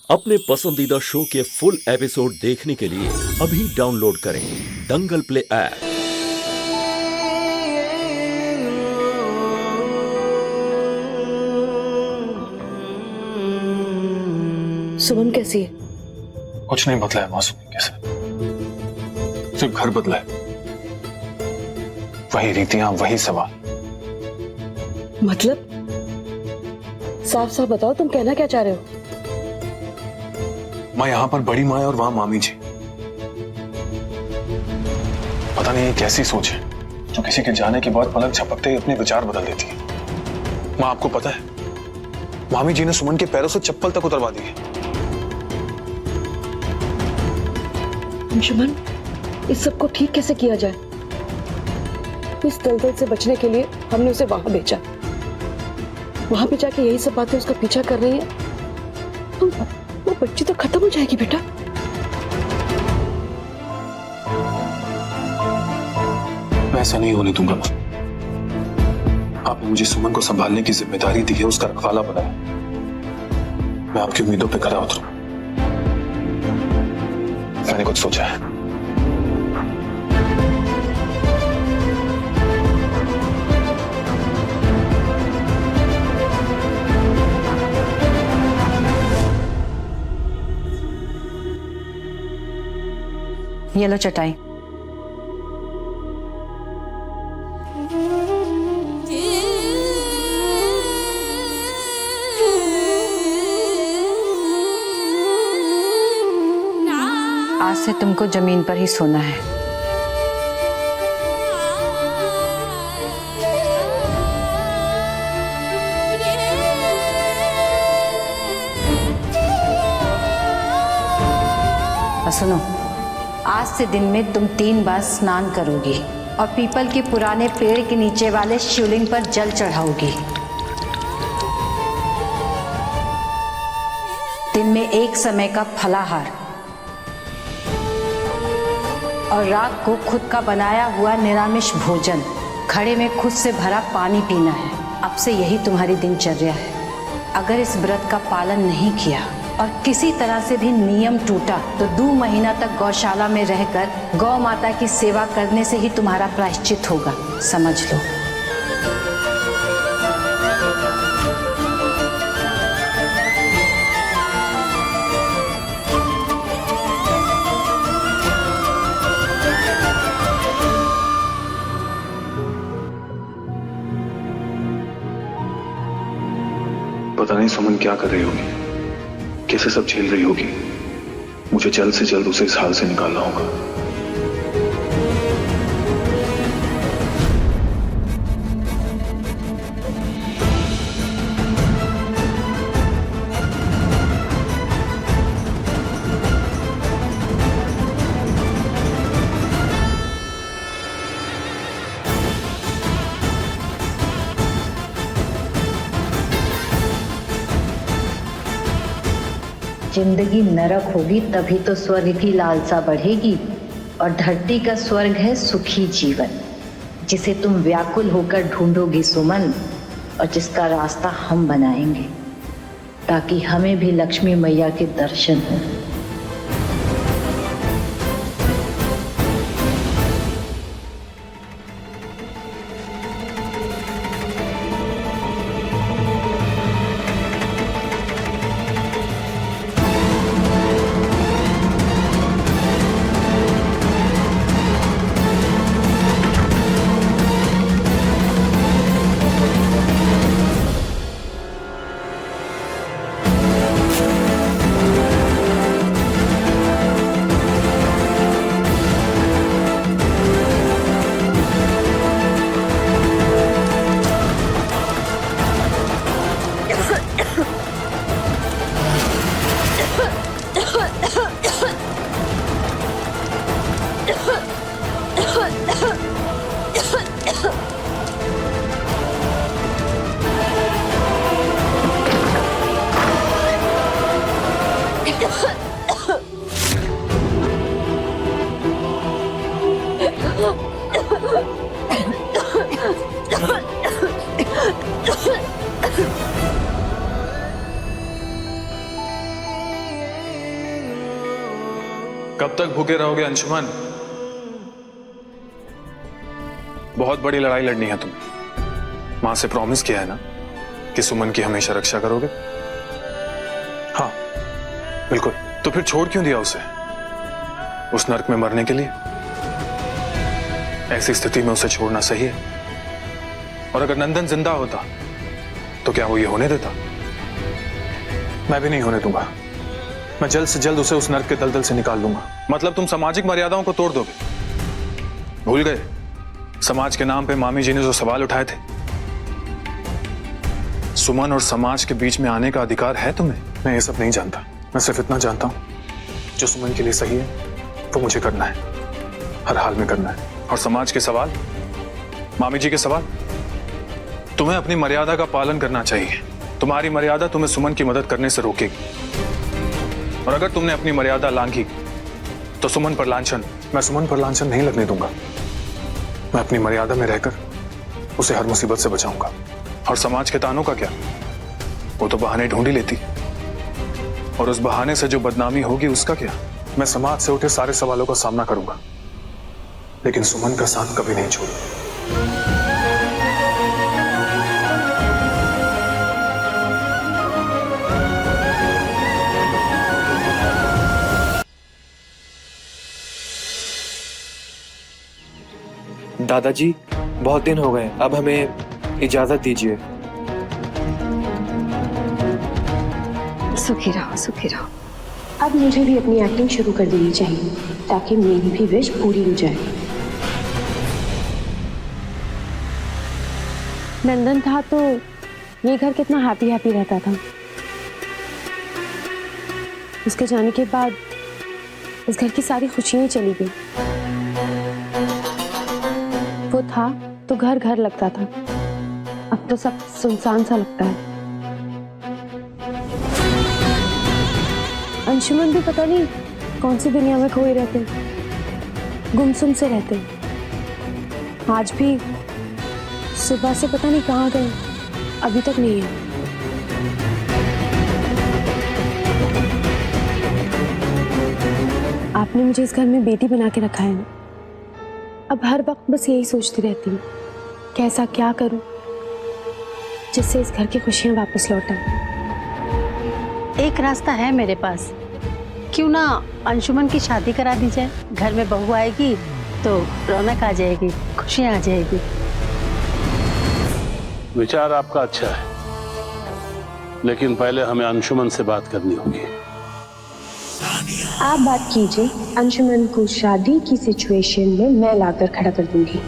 अपने पसंदीदा शो के फुल एपिसोड देखने के लिए अभी डाउनलोड करें दंगल प्ले ऐप। सुमन कैसी है? कुछ नहीं बदला है मासूम कैसे, सिर्फ घर बदला है। वही रीतियां, वही सवाल। मतलब साफ साफ बताओ, तुम कहना क्या चाह रहे हो? माँ यहाँ पर बड़ी माँ है और वहां मामी जी। पता नहीं ये कैसी सोच है जो किसी के जाने के बाद पलक झपकते ही अपने विचार बदल देती है। माँ आपको पता है, मामी जी ने सुमन के पैरों से चप्पल तक उतरवा दी है। अंशुमन, इस सब को ठीक कैसे किया जाए? इस दलदल से बचने के लिए हमने उसे वहां भेजा। वहां पे जाके यही सब बातें उसका पीछा कर रही हैं तो वो बच्ची तो खत्म हो जाएगी बेटा। मैं ऐसा नहीं होने दूंगा। आपने मुझे सुमन को संभालने की जिम्मेदारी दी है, उसका रखवाला बनाया। मैं आपकी उम्मीदों पे खरा उतरूं। मैंने कुछ सोचा है। ये लो चटाई। आज से तुमको जमीन पर ही सोना है। और सुनो, आज से दिन में तुम 3 बार स्नान करोगी और पीपल के पुराने पेड़ के नीचे वाले शिवलिंग पर जल चढ़ाओगी। दिन में 1 समय का फलाहार और रात को खुद का बनाया हुआ निरामिष भोजन, घड़े में खुद से भरा पानी पीना है। अब से यही तुम्हारी दिनचर्या है। अगर इस व्रत का पालन नहीं किया और किसी तरह से भी नियम टूटा तो 2 महीना तक गौशाला में रहकर गौ माता की सेवा करने से ही तुम्हारा प्रायश्चित होगा, समझ लो। पता नहीं सुमन क्या कर रही होगी, कैसे सब झेल रही होगी। मुझे जल्द से जल्द उसे इस हाल से निकालना होगा। जिंदगी नरक होगी तभी तो स्वर्ग की लालसा बढ़ेगी, और धरती का स्वर्ग है सुखी जीवन, जिसे तुम व्याकुल होकर ढूंढोगी सुमन, और जिसका रास्ता हम बनाएंगे ताकि हमें भी लक्ष्मी मैया के दर्शन हो। कब तक भूखे रहोगे अंशुमन? बहुत बड़ी लड़ाई लड़नी है तुम्हें। मां से प्रॉमिस किया है ना कि सुमन की हमेशा रक्षा करोगे। हाँ बिल्कुल। तो फिर छोड़ क्यों दिया उसे उस नर्क में मरने के लिए? ऐसी स्थिति में उसे छोड़ना सही है। और अगर नंदन जिंदा होता तो क्या वो ये होने देता? मैं भी नहीं होने दूंगा। मैं जल्द से जल्द उसे उस नर्क के दलदल से निकाल दूंगा। मतलब तुम सामाजिक मर्यादाओं को तोड़ दोगे? भूल गए समाज के नाम पे मामी जी ने जो सवाल उठाए थे? सुमन और समाज के बीच में आने का अधिकार है तुम्हें? मैं ये सब नहीं जानता। मैं सिर्फ इतना जानता हूं, जो सुमन के लिए सही है वो मुझे करना है, हर हाल में करना है। और समाज के सवाल, मामी जी के सवाल, तुम्हें अपनी मर्यादा का पालन करना चाहिए। तुम्हारी मर्यादा तुम्हें सुमन की मदद करने से रोकेगी, और अगर तुमने अपनी मर्यादा लांघी तो सुमन पर लांछन, मैं सुमन पर लांछन नहीं लगने दूंगा। मैं अपनी मर्यादा में रहकर उसे हर मुसीबत से बचाऊंगा। और समाज के तानों का क्या, वो तो बहाने ढूंढ ही लेती, और उस बहाने से जो बदनामी होगी उसका क्या? मैं समाज से उठे सारे सवालों का सामना करूंगा, लेकिन सुमन का साथ कभी नहीं छोड़ूंगा। दादाजी, बहुत दिन हो गए, अब हमें इजाजत दीजिए। सुखी रहो, सुखी रहो। अब मुझे भी अपनी एक्टिंग शुरू कर देनी चाहिए ताकि मेरी भी विश पूरी हो जाए। नंदन था तो ये घर कितना हैप्पी हैप्पी रहता था। उसके जाने के बाद इस घर की सारी खुशियां ही चली गई। वो था तो घर घर लगता था, अब तो सब सुनसान सा लगता है। अंशुमन भी पता नहीं कौन सी दुनिया में खोए रहते, गुमसुम से रहते। आज भी सुबह से पता नहीं कहाँ गए, अभी तक नहीं है। आपने मुझे इस घर में बेटी बना के रखा है ना, अब हर वक्त बस यही सोचती रहती हूँ कि ऐसा क्या करूं जिससे इस घर की खुशियां वापस लौट आएं। एक रास्ता है मेरे पास, क्यों ना अंशुमन की शादी करा दी जाए। घर में बहू आएगी तो रौनक आ जाएगी, खुशियां आ जाएगी। विचार आपका अच्छा है, लेकिन पहले हमें अंशुमन से बात करनी होगी। आप बात कीजिए, अंशुमन को शादी की सिचुएशन में मैं लाकर खड़ा कर दूंगी।